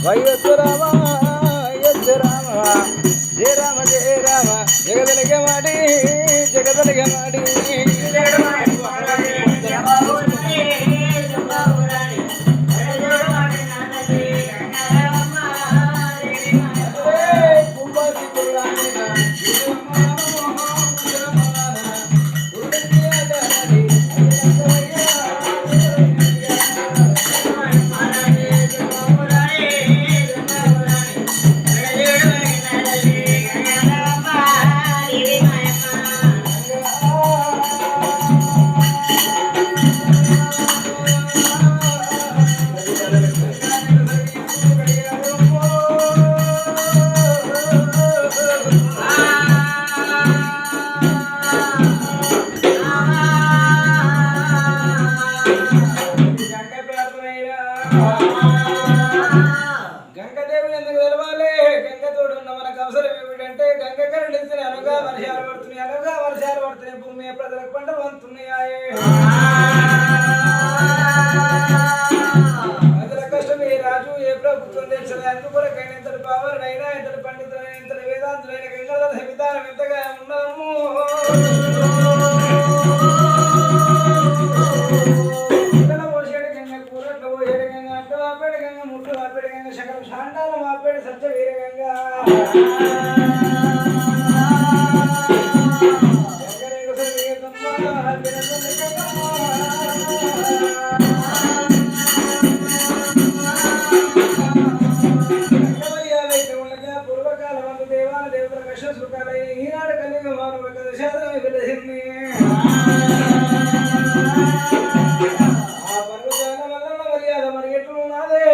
వయ్యొచ్చు రామ అయ్యొచ్చు రామ జయ రామ జయ రామ జగదలిగే మాడి జగదలిగే మాడి గంగదేవుని ఎందుకు తెలవాలి గంగతోడు ఉన్న మనకు అవసరం ఏమిటంటే గంగ కరుణిస్తే అనుగా వర్షాలు పడుతున్నాయి అనుగా వర్షాలు పడుతున్నాయి భూమి ప్రజలకు పంటలు వంతున్నాయి ప్రజల కష్టం ఏ రాజు ఏ ప్రభుత్వం తెలుసు అందుకొరకైనా ఇంతటి పావరుడైనా ఇంతటి పండితులైన ఇంతటి వేదాంతులైన గంగాధర విధానం ఎంతగా ఉన్నాము శకలం శాండాల మాపేడు సత్య వీరగంగా పూర్వకాలం అందు దేవాల దేవతల కష్ట సుఖాలైన ఈనాడు కలిగ మానవ దశాదనం వెలిసింది ఆ పర్వతాల వల్ల మర్యాద మరి ఎట్లున్నదే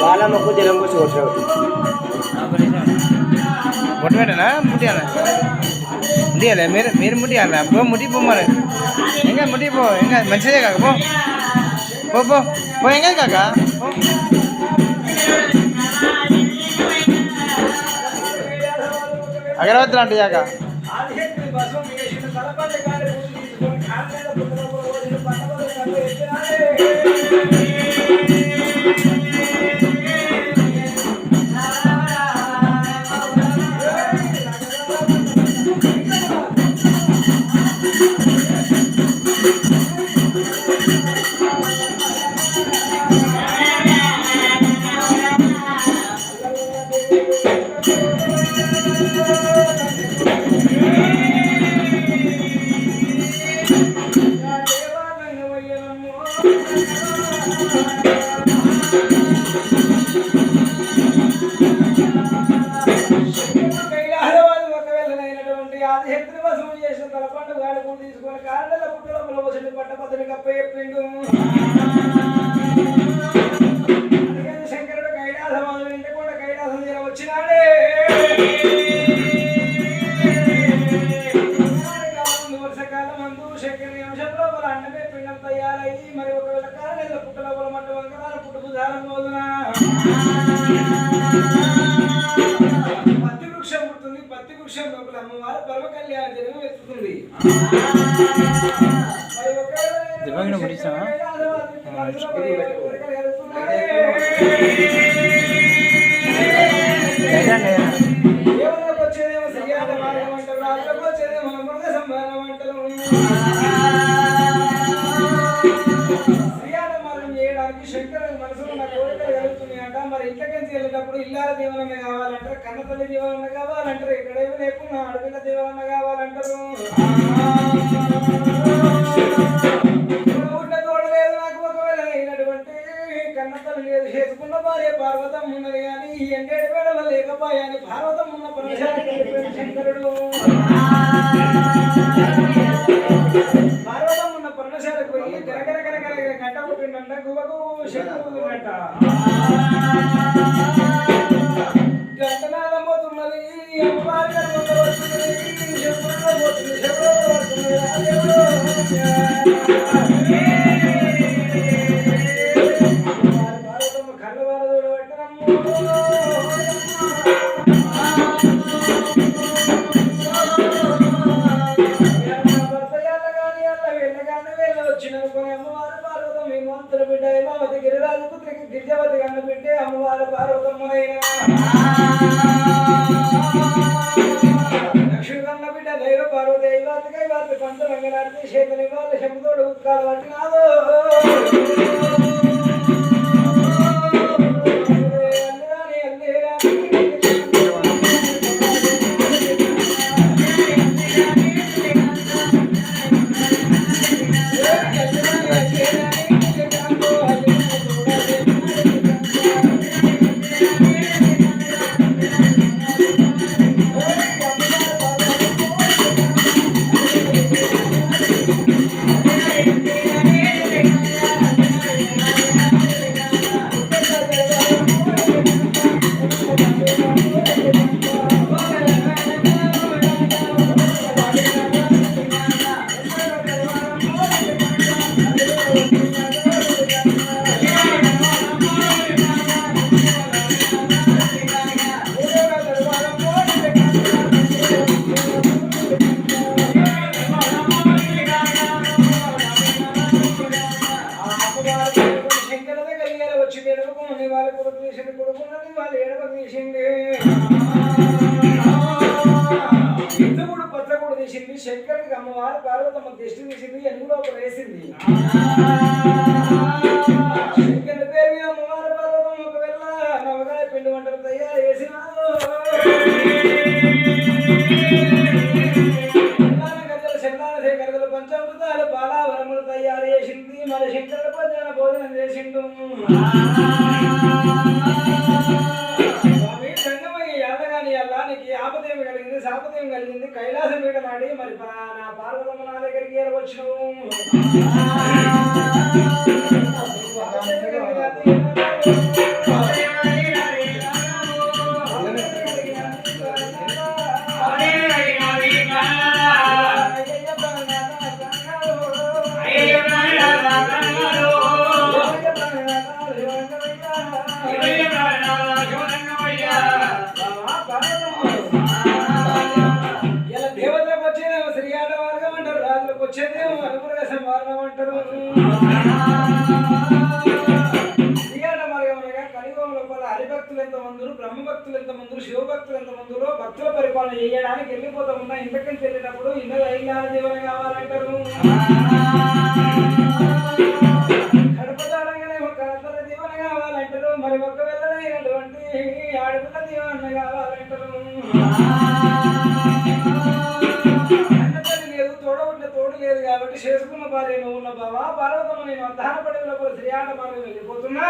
బాలమ్మకు జలం పోసి కొట్టాడు ముట్టబెట్టనా ముట్టియాలా ముట్టియాలి మీరు ముట్టియాలా పో ముట్టిపో మరి ఇంకా ముట్టిపో ఇంకా మంచిదే కాక పో పో పో ఏం కాదు కాక అగరవద్దులు అంటే కాక తీసుకొని కాళ్ళ పుట్టలో వసతి పట్టపత్రి కప్ప చెప్పిండు శంకరుడు కైలాసవాదులు ఇంటి కూడా కైలాసం తీర వచ్చినాడే వర్షకాలం అందు శంకరుని అంశంలో వాళ్ళ అన్నమే పిండం తయారయ్యి మరి ఒకవేళ కాళ్ళ పుట్టలో వాళ్ళ మట్ట వంకరాల పుట్టుకు దారం పోదునా పత్తి వృక్షం పుడుతుంది పత్తి వృక్షం లోపల అమ్మవారు పరమ కళ్యాణ జన్మ ఎత్తుతుంది వచ్చేదేమో శ్రీయాత మార్గం అంటారు రాత్రికి వచ్చేదేమో మృగ సంభారం అంటారు శ్రీయాత మార్గం చేయడానికి శంకరుని మనసులో నా కోరికలు కలుగుతున్నాయి అంట మరి ఇంట్లోకి వెళ్ళేటప్పుడు ఇల్లాల దీవనమే కావాలంటారు కన్నతల్లి దీవనమే కావాలంటారు ఎక్కడేమో లేకుండా అడవిల దీవనమే కావాలంటారు తోడలేదు నాకు ఒకవేళ అయినటువంటి కన్నతల్లి లేదు చేసుకున్న భార్య పార్వతం ఉన్నది కానీ ఎండేడు వేళ లేకపోయాని పార్వతం ఉన్న పరమేశ్వరుడు శంకరుడు పార్వతం ఉన్న పర్ణశాలకు పోయి గరగర గరగర గంట పుట్టిందంట గువ్వకు శక్తి గంట గంటనాదం పోతున్నది అమ్మవారి గర్భంలో వస్తున్నది శబ్దంలో పోతుంది శబ్దంలో వస్తున్నది కళ్ళవారదోడు వచ్చిననుకుని అమ్మవారు పార్వతం హిమంతుల బిడ్డ హిమావతి గిరిరాజపుత్రికి గిరిజవతి కన్న బిడ్డే అమ్మవారు పార్వతమ్మనైన లక్ష్మి కన్న బిడ్డ దైవ పార్వతి ఐవాతి కైవాతి పంట రంగనాథి చేతని వాళ్ళ శంతోడు ఉత్కాల పట్టినాదో శంకరుడికి అమ్మవారు పార్వతమ్మ దిష్టి తీసింది ఎన్ని కూడా వేసింది శంకరుడి పేరు మీద అమ్మవారు పార్వతమ్మ ఒకవేళ నవగాయ పిండి వంటలు తయారు చేసినారు గద్దలు పంచామృతాలు బాలావరములు తయారు చేసింది మరి శంకరుడు భోజన భోజనం చేసిండు యాదానికి ఆపదేవి కలిగింది శాపదేవి కలిగింది కైలాసం మీద నాడి మరి నా పార్వతమ్మ నా దగ్గరికి వచ్చినావు వచ్చేదేమో అనుప్రవేశం వారణం అంటారు శ్రీయాట మార్గం అనగా కలియుగం లోపల హరిభక్తులు ఎంతమందులు బ్రహ్మభక్తులు ఎంతమందులు శివభక్తులు ఎంతమందులో భక్తుల పరిపాలన చేయడానికి వెళ్ళిపోతా ఉన్నా ఇంతకంటే వెళ్ళినప్పుడు ఇన్నది ఐలాల జీవనం కావాలంటారు కడపదాడంగానే ఒక అంతర జీవన కావాలంటారు మరి ఒక్క వెళ్ళలేనటువంటి ఆడపిల్ల జీవన కావాలంటారు తోడు లేదు కాబట్టి చేసుకున్న భార్య నువ్వు ఉన్న బావా పార్వతమ్మ నేను అధ్వానపడి లోపల శ్రీయాట మార్గం వెళ్ళిపోతున్నా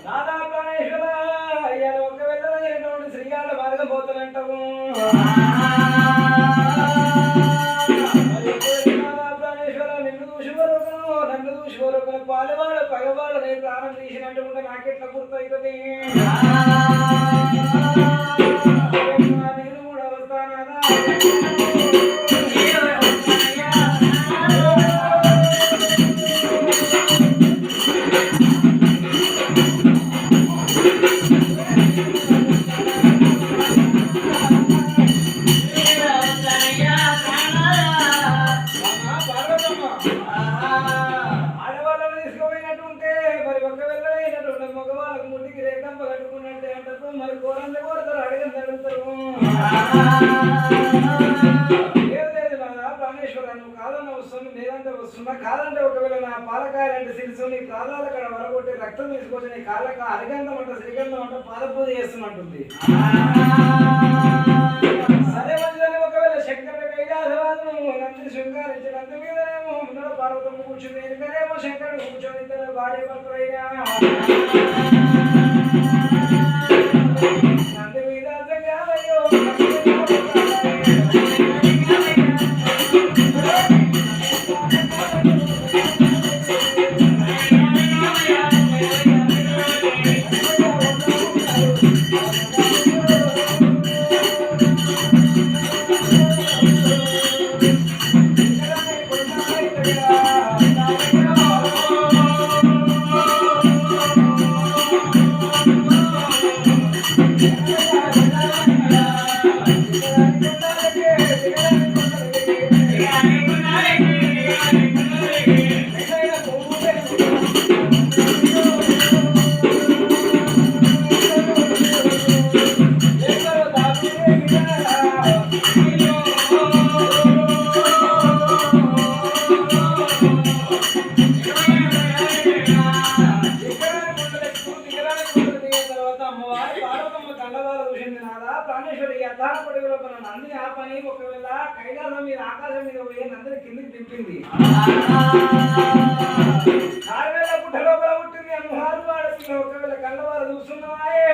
నాదా ప్రాణేశ్వర అయ్యా ఒక వెళ్ళలేనటువంటి శ్రీయాట మార్గం పోతానంటావు నాదా ప్రాణేశ్వర నిన్ను దూషివరొకను నన్ను దూషివరొకను పాలువాడు పగవాడు నేను ప్రాణం తీసినట్టుకుంటే నాకెట్లా గుర్తవుతుంది నేను కూడా వస్తానా ఆడవాళ్ళని తీసుకుపోయినట్టుంటే మరి ఒక వెళ్ళైనటువంటి మగవాళ్ళకు ముట్టికి రేఖంప కట్టుకున్నట్టే అంటారు మరి కోరంతా కోరతారు అడుగుతారు లేదు నా ప్రాణేశ్వర నువ్వు కాదన్న వస్తుంది లేదంటే వస్తున్నా కాదంటే ఒకవేళ నా పాలకాయలంటే సిరిసు నీ ప్రాణాల కడ వరగొట్టి రక్తం తీసుకొచ్చి నీ కాళ్ళక అరిగంధం అంట శ్రీగంధం అంట పాదపూజ చేస్తున్నట్టుంది సరే మంచిదని ఒకవేళ శంకరుడి కైలాసవాదును నంది శృంగారించి నంది మీదనేమో ముందర పార్వతమ్మ కూర్చుంది ఎందుకనేమో శంకరుడు కూర్చొని ఇద్దరు భార్య భర్తలైనా నంది మీద అయ్యో నందిని ఆ పని ఒకవేళ కైలాసం మీద ఆకాశం మీద పోయి నందిని కిందికి దింపింది. ఆడవేళ పుట్ట లోపల పుట్టింది అమ్మవారు వాడుతుంది. ఒకవేళ కళ్ళవారు చూస్తున్నాయే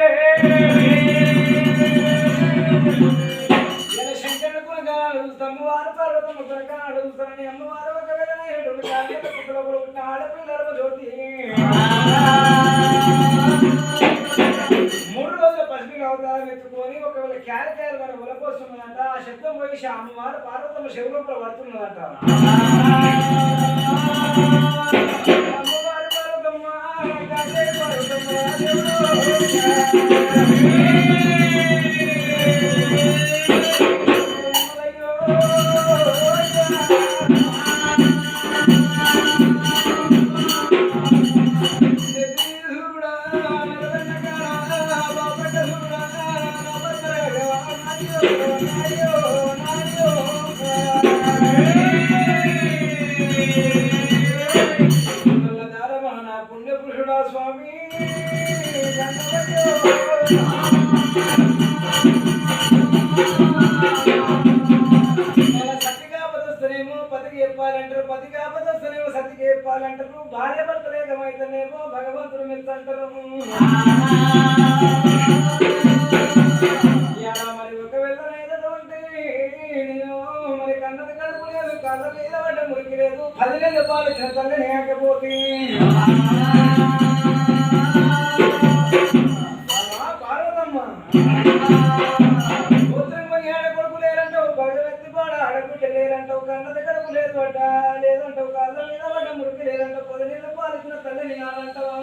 శంకరుడు కొనగాడు అమ్మవారు పర్వతం కొనగాడు చూస్తానని అమ్మవారు ఒకవేళ పుట్ట లోపల పుట్టిన ఆడపిల్లల జ్యోతి 3 రోజుల పసిపిల్ల అవతారం ఎత్తుకొని ఒకవేళ క్యారెక్టర్ మన ఉలపోస్తున్నదంట. ఆ శబ్దం పోయి అమ్మవారు పార్వతమ్మ శివలోపల పడుతున్నదంట. అమ్మవారు పార్వతమ్మ పుణ్యపురుషుడా స్వామి సతిగా పదస్తనేమో పతికి చెప్పాలంటారు, పతిగా పదస్తనేమో సతికి చెప్పాలంటారు, భార్య భర్త లేకమైతేనేమో భగవంతుడు మెచ్చంటారు. మరి ఒకవేళ మరి కన్నది కడుపు లేదు, కళ్ళ మీద పడ్డ మురికి లేదు, 10 నెలల పాలు ఇచ్చిన తల్లి లేకపోతే పార్వతమ్మ ఉత్తరం ఆడకొడుకు లేరంటావు, భగవతి పాడ ఆడబిడ్డ లేరంటావు, కన్నది కడుపు లేదు అడ్డ లేదంటావు, కళ్ళ మీద పడ్డ మురికి లేదంటావు, 10 నెలల పాలు ఇచ్చిన తల్లిని కాదంటావా?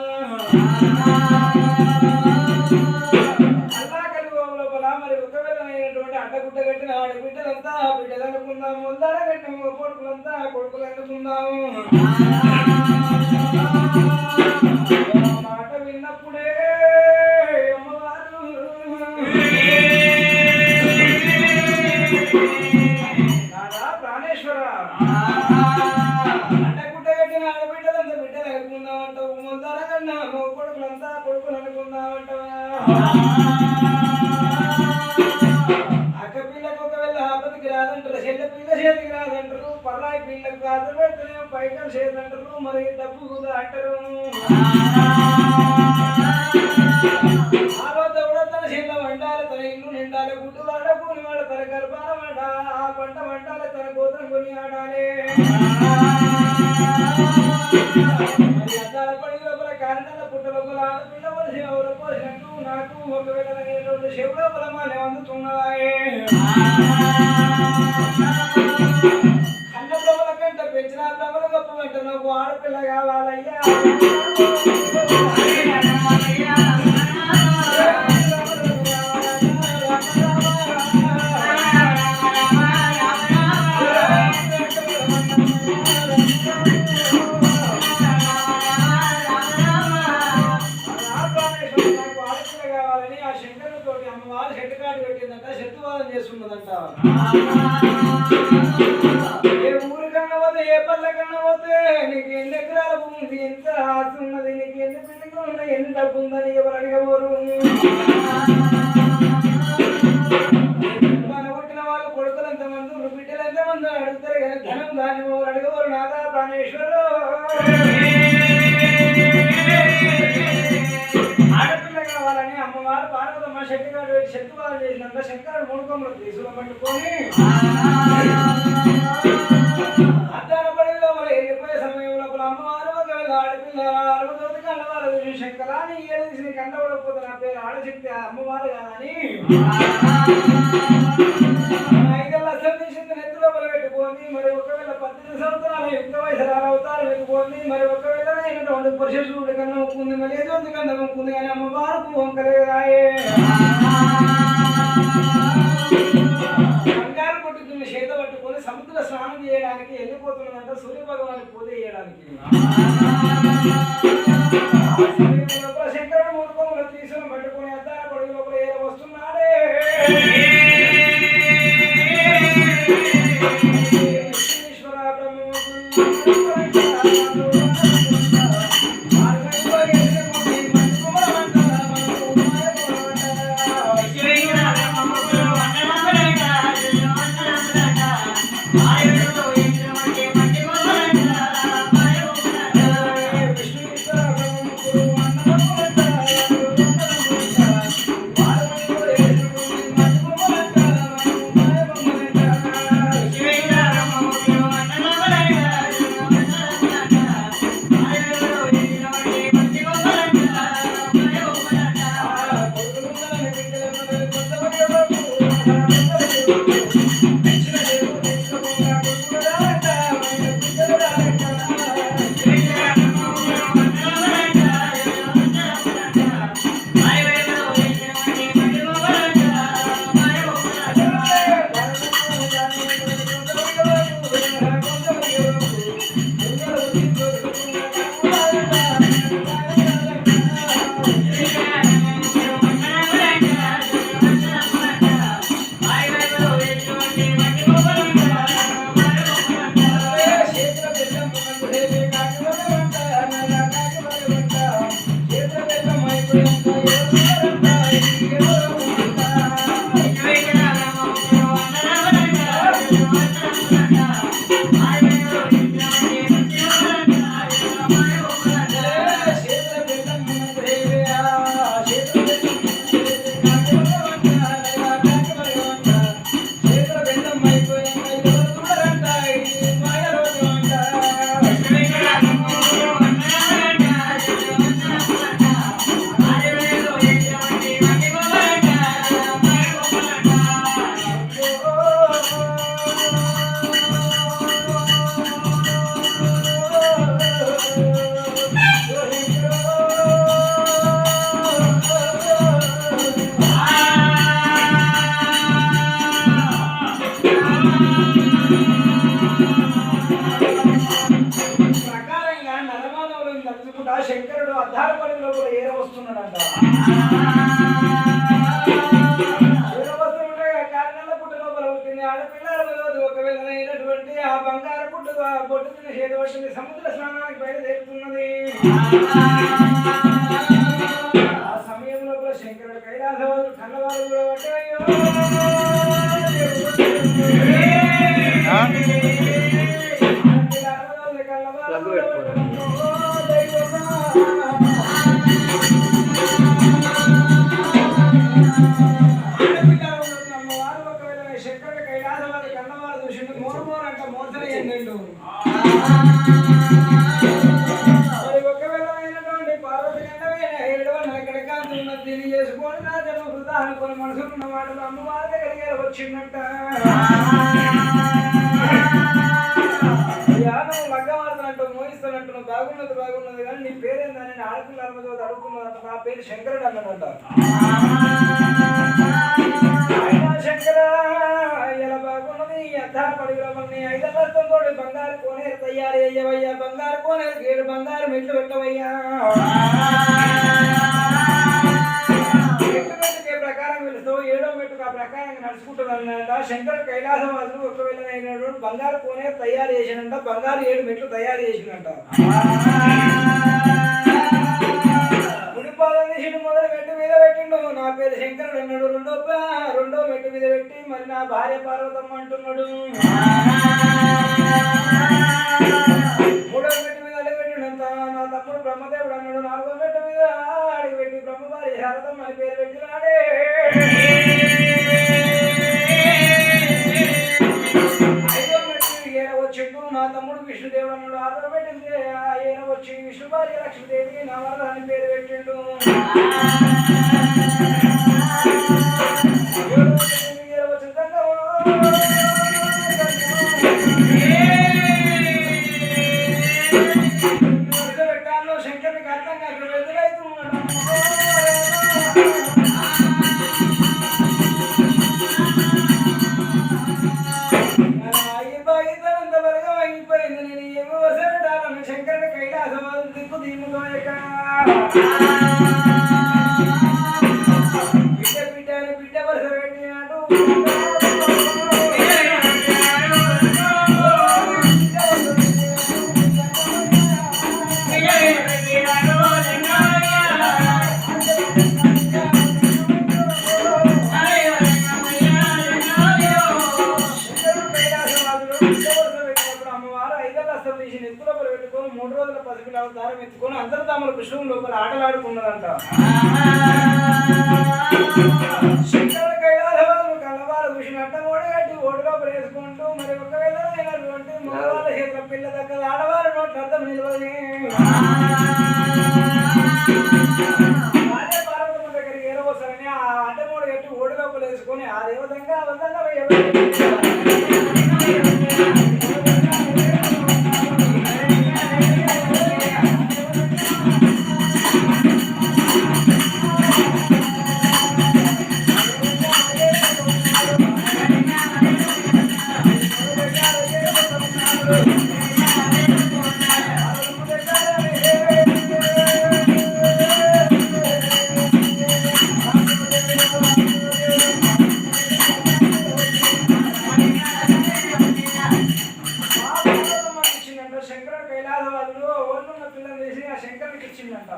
మరి ఒకవేళ అయినటువంటి అడ్డగుడ్డ కట్టిన ఆడబిడ్డలంతా బిడ్డలు అనుకుందాము, ముందర కట్టిన కొడుకులంతా కొడుకులు అనుకుందాము. మాట విన్నప్పుడే అమ్మవారు నాదా ప్రాణేశ్వర అడ్డగుడ్డ కట్టిన ఆడబిడ్డలంతా బిడ్డలు అనుకుందామంటావు, ముందర కన్నా కొడుకులంతా కొడుకులు అనుకుందామంటావా? పిల్లకు ఒకవేళ ఆపదికి రాదంటారు, చెల్ల పిల్ల చేతికి రాదంటారు, పర్రాయి పిల్లకు కాదు పెడితేనే పైకం చేదంటారు, మరి డబ్బు అంటారు. ఆలోచన కూడా తన చెల్ల వండాలి, తన ఇల్లు నిండాలి, గుడ్డు వాడ కూని వాడ తన గర్భాల వాడ ఆ పంట వండాలి, తన గోత్రం కొని ఆడాలి. మరి అద్దాల పడి లోపల కారణాల పుట్ట లోపల ఆడపిల్ల వలసి ఎవరు పోసినట్టు నాకు ఒకవేళ శివ లోపల మానే అందుతున్నాయే. కన్న ప్రభల కంట పెంచిన ప్రభలు గొప్ప వెంట నాకు ఆడపిల్ల కావాలయ్యా. చేస్తున్నదంట. ఏ ఊరు కన్నా పోతే ఏ పల్లె కన్నా పోతే నీకు ఎన్ని ఎకరాల భూమి, ఎంత ఆస్తి ఉన్నది, నీకు ఎన్ని బిల్డింగ్లు ఉన్నాయి, ఎన్ని డబ్బు ఉందని ఎవరు అడగబోరు. మన పుట్టిన వాళ్ళు కొడుకులు ఎంతమంది, బిడ్డలు ఎంతమంది అడుగుతారు కానీ ధనం దాన్ని ఎవరు అడగబోరు. నాదా ప్రాణేశ్వరు ఆడపిల్ల కావాలని అమ్మవారు పార్వతమ్మ శక్తిగాడు శక్తివాదం చేసినంత శంకరుడు 3 కొమ్మలు తీసులు పట్టుకొని అద్దాల పడి లోపల వెళ్ళిపోయే సమయం లోపల అమ్మవారు ఒకవేళ ఆడపిల్ల 60 కన్నవారు శంకరాన్ని ఏది నీకు అండవడకపోతే నా పేరు ఆడశక్తి అమ్మవారు కాదని 5 లక్షలు తీసింది నెత్తి లోపల పెట్టుకొని వెతుకుపోండి మరి ఒకవేళ 18 సంవత్సరాల యుక్త వయసు అవతారం వెతుకుపోండి మరి ఒకవేళ అయినటువంటి పురుషుడు కన్నా ముక్కుంది మరి ఏదో కన్నా ముక్కుంది కానీ అమ్మవారు వంకలేదాయే బంగారు కొట్టుకుని చేత పట్టుకొని సముద్ర స్నానం చేయడానికి వెళ్ళిపోతున్నదంట సూర్య భగవాన్ పూజ చేయడానికి శంకరుడు మూడుకోములు తీసుకుని పట్టుకుని అద్దాల పడుగు లోపల ఏదో వస్తున్నాడే శంకరుడు అద్దాల పడుగులో కూడా ఏర వస్తున్నాడంట కారణాల పుట్ట లోపల పుట్టింది ఆడపిల్లలు ఒకవేళ అయినటువంటి ఆ బంగారు పుట్టు బొట్టు తిన్న చేతి వచ్చింది సముద్ర స్నానానికి బయలుదేరుతున్నది ఆ సమయంలో కూడా శంకరుడు కైలాసవాదు కన్నవారు కూడా పట్టాయో శంకరుడు కైలాసవాది కన్నవారు చూసిండు మోరమోరంట మోసన ఏంటండు ఒకవేళ అయినటువంటి పార్వతి ఎక్కడ కాంతి ఉన్నది దీన్ని చేసుకొని నా జన్మ వృధా అనుకుని మనసుకున్న వాడు అమ్మవారి దగ్గర వచ్చిందంట మగ్గవాడుతున్నట్టు మోయిస్తున్నట్టు బాగున్నది బాగున్నది కానీ నీ పేరేందని ఆడపిల్ల అడుగుతున్నదంట నా పేరు శంకరుడు అన్నాడంట శంకర ఇలా బాగున్నది అద్దాల పడిగలమని 5 లక్షలతో బంగారు కోనేరు తయారు అయ్యవయ్యా బంగారు కోనేరు 7 బంగారు మెట్లు పెట్టవయ్యా మెట్టుకే ప్రకారం వెళుతూ 7వ మెట్టుకు ఆ ప్రకారంగా నడుచుకుంటున్నాడంట శంకరుడు కైలాసవాసులు ఒకవేళ అయినటువంటి బంగారు కోనేరు తయారు చేసినంట బంగారు 7 మెట్లు తయారు చేసినంట ముడిపాదం తీసి మొదలు మెట్టు మీద పెట్టిండు నా పేరు శంకరుడు అన్నాడు రెండో మెట్టు మీద పెట్టి మరి నా భార్య పార్వతమ్మ అంటున్నాడు 3వ మెట్టు మీద అడిగిపెట్టిండంత నా తమ్ముడు బ్రహ్మదేవుడు అన్నాడు 4వ మెట్టు మీద అడిగిపెట్టి బ్రహ్మ భార్య శారదమ్మ అని పేరు పెట్టినాడే 5వ మెట్టు ఈయన వచ్చిండు నా తమ్ముడు విష్ణుదేవుడు అన్నాడు 6వ మెట్టు ఈయన వచ్చి విష్ణు భార్య లక్ష్మీదేవి నా వరద అని పేరు పెట్టిండు 7వ మెట్టు వచ్చిన శంకరుడు కైలాసవాదు దిక్కు దీములోయక బిడ్డ బిడ్డ అని బిడ్డ వరుస పెట్టినాడు పెట్టుకొని 3 రోజుల పసిపిల్ల అవతారం ఎత్తుకొని అందరూ తమల కృష్ణుని లోపల ఆటలాడుకున్నారంట. శంకరుడు కైలాసవాదులు కళ్ళవారు చూసినట్ట ఓడగట్టి ఓడిలో వేసుకుంటూ మరి ఒకవేళ అయినటువంటి మగవాళ్ళ చేతుల పిల్ల దగ్గర ఆడవారు నోట్ల అర్థం నిలవని పార్వతమ్మ దగ్గరికి ఏరవసరని ఆ అడ్డమూడు కట్టి ఓడి లోపల వేసుకొని ఆ దేవతంగా శంకరుడు కైలాసవాదులు ఓళ్ళున్న పిల్లలు తీసి ఆ శంకరుడికి ఇచ్చిందంట.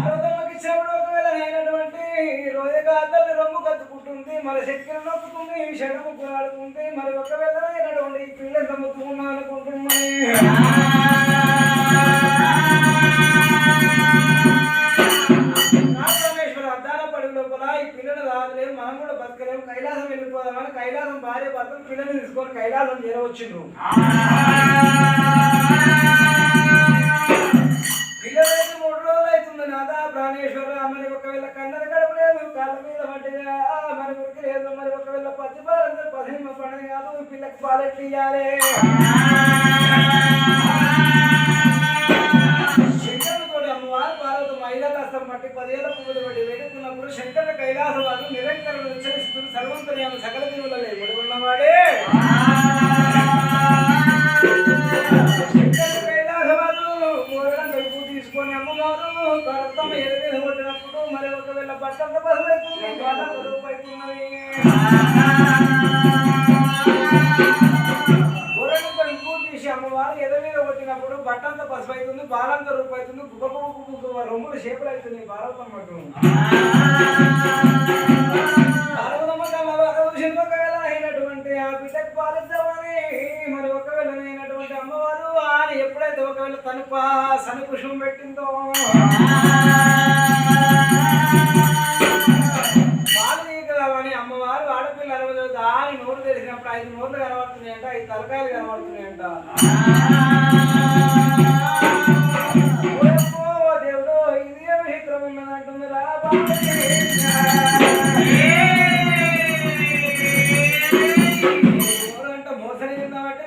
పార్వతమ్మకి ఇచ్చినప్పుడు ఒకవేళ అయినటువంటి రోజుగా అద్దరు రొమ్ము కత్తుకుంటుంది, మరి శక్తిని నొక్కుతుంది, శరము పోరాడుతుంది, మరి ఒకవేళ అయినటువంటి పిల్లలు నమ్ముతున్నా అనుకుంటున్నాయి. ఈ పిల్లలు రాదులేము, మనం కూడా బతకలేము, కైలాసం వెళ్ళిపోదామని కైలాసం భార్య భర్తలు పిల్లలు తీసుకొని కైలాసం చేరవచ్చిండ్రు. పిల్లలు 3 రోజులు అవుతుంది నాదా ప్రాణేశ్వర. మరి ఒకవేళ కన్నర గడప లేదు, కాళ్ళ మీద పడ్డగా మరి ఉరికి లేదు, మరి ఒకవేళ పచ్చి పాలంతా పదిహేను పండుగ కాదు, పిల్లకి పాలెట్లు ఇయ్యాలి. మట్టి 10 ఏళ్ల పువ్వులు పట్టి వేడుకున్నప్పుడు శంకర కైలాసవాదు నిరంతరం ఉచ్చరిస్తున్న సర్వంతర్యామి సకల దేవులలో ఎప్పుడు ఉన్నవాడే శంకర కైలాసవాదు మూడడం వైపు తీసుకొని అమ్మవారు భర్తమ్మ ఎదు మీద కొట్టినప్పుడు మరి ఒకవేళ బట్టంత బసవైతుంది బాధ రూపైతున్నది. అమ్మవారు ఎద మీద కొట్టినప్పుడు బట్టంత పసుపు అవుతుంది, బాలంత రూపు అవుతుంది, రొమ్ములు షేపులు అవుతుంది. పార్వతమ్మకు అయినటువంటి ఆ బిడ్డకు పాలిద్దామని మరి ఒకవేళ అయినటువంటి అమ్మవారు ఆయన ఎప్పుడైతే ఒకవేళ తను సని పుష్పం పెట్టిందో పాలు తీయగలమని అమ్మవారు ఆడపిల్ల 60 దాని నోరు తెరిచినప్పుడు 5 నోర్లు కనబడుతున్నాయంట, 5 తలకాయలు కనబడుతున్నాయంట. దేవుడు ఇది ఏమి చిత్రం ఉన్నదంటుంది రా అంటే మోసని తిందామంటే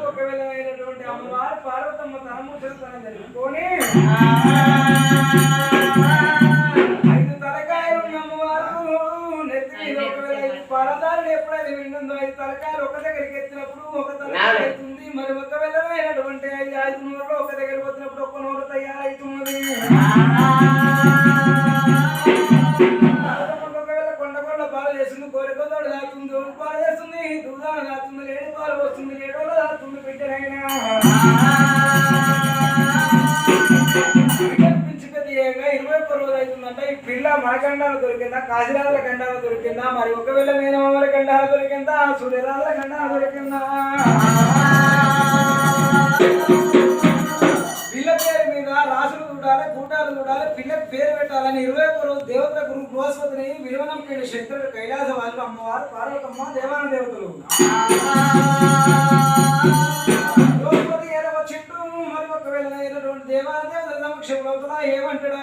ఒకవేళ అయినటువంటి అమ్మవారు పార్వతమ్మ తన ముసలితనం జరుపుకొని 5 తలకాయలు ఉన్న అమ్మవారు నెత్తి మీద ఒకవేళ 5 పరదారులు ఎప్పుడైతే వింటుందో 5 తలకాయలు ఒక దగ్గరికి ఎత్తినప్పుడు ఒక తలకాయ అవుతుంది. మరి ఒకవేళ అయినటువంటి 5 నూరులో ఒక దగ్గరికి వచ్చినప్పుడు ఒక నూరు తయారవుతున్నది. ఒకవేళ కొండ పాలు చేస్తుంది, కోరికతోడు దాస్తుంది, దోడు పాలు చేస్తుంది, దూదాలు దాస్తుంది, లేడి పాలు వస్తుంది, లేడోళ్ళు దాస్తుంది. బిడ్డనైనా పిచ్చి పెద్ద 21 రోజు అవుతుందంట. ఈ పిల్ల మన గండాలు దొరికిందా, కాశీరాజుల గండాలు దొరికిందా, మరి ఒకవేళ మేనమామల గండాలు దొరికిందా, సూర్యరాజుల గండాలు దొరికిందా. పిల్ల పేరు మీద రాసులు చూడాలి, కూటాలు చూడాలి, పిల్లకి పేరు పెట్టాలని 21 రోజు దేవతల గురు బృహస్పతిని విలువనంపేట శంకరుడు కైలాసవాదులు అమ్మవారు పార్వతమ్మ దేవాన దేవతలు బృహస్పతి ఏరవచ్చిండు. మరి ఒకవేళ అయినటువంటి దేవాన దేవతల సమక్షంలో ఏమంటాడా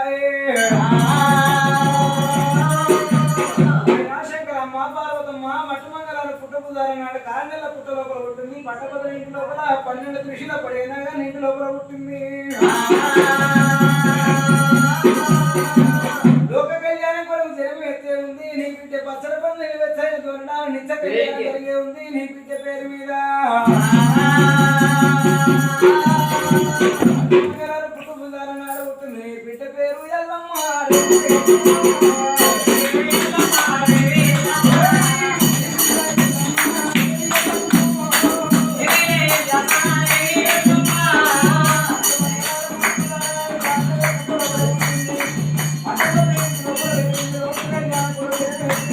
శంకరమ్మ పార్వతమ్మ మట్టుమంగళాల పుట్టపుదార నాడు కారణెల పుట్ట లోపల పుట్టింది. పట్టపద ఇంటి లోపల 12 కృషిలో పడేనా కానీ ఇంటి లోపల పుట్టింది. నిజంగా జరిగే ఉంది నీ బిడ్డ పేరు మీద నీ బిడ్డ పేరు ఎల్లమ్మ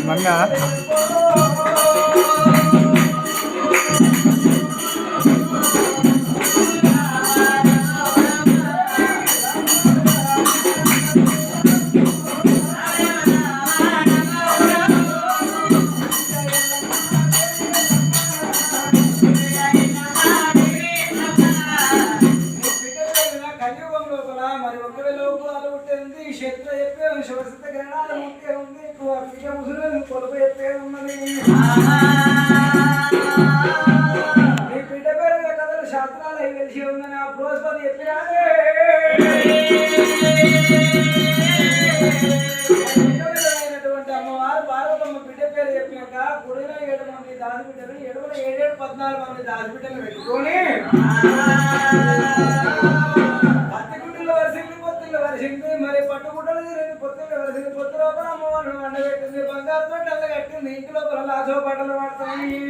మంగా మరి ఒకవేళ ఉంటుంది క్షేత్ర చెప్పే శివసిద్ధ గ్రహణాలు ముఖ్య ఉంది ముసులు కొలుపు చెప్పే ఉన్నది నీ బిడ్డ పేరు కథలు శాస్త్రాలు అవి తెలిసి ఉందని ఆ బృహస్పతి చెప్పినాడే అమ్మవారు పార్వతమ్మ బిడ్డ పేరు చెప్పినాక కుడిలో 7 మంది దాసిబిడ్డలు ఎడమలో 7 14 మంది దాసిబిడ్డలు పెట్టుకొని వరిసింది మరి పట్టుకుంటలు పొత్తులు వరిసింది పొత్తు లోపల అమ్మవారిని వండబెట్టింది బంగారుతో అల్ల కట్టింది ఇంటి లోపల లాజో బట్టలు పడతాయి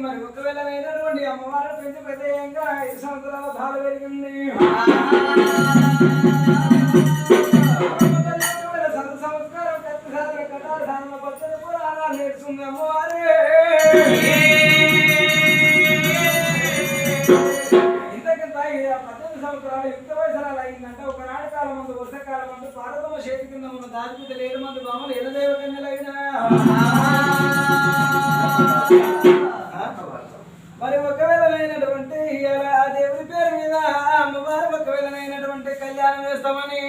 మరి ఒకవేళ అయినటువంటి అమ్మవారు పెంచి ప్రత్యేకంగా 5 సంవత్సరాల బాల పెరిగింది సంస్కారం కత్తి సాధన కటాల సాధన పచ్చని పురాణాలు నేర్చుంది అమ్మవారే ఇంతకింత 18 సంవత్సరాలు యుక్త వయసరాలు అయిందంటే ఒక నాడు కాలం మందు వర్షకాలం మందు పార్వతమ్మ చేతి కింద ఉన్న దాచిపితలు 7 మంది బామలు ఎనదేవ కన్యలైనా మరి ఒకవేళనైనటువంటి ఆ దేవుడి పేరు మీద అమ్మవారు ఒకవేళనైనటువంటి కళ్యాణం చేస్తామని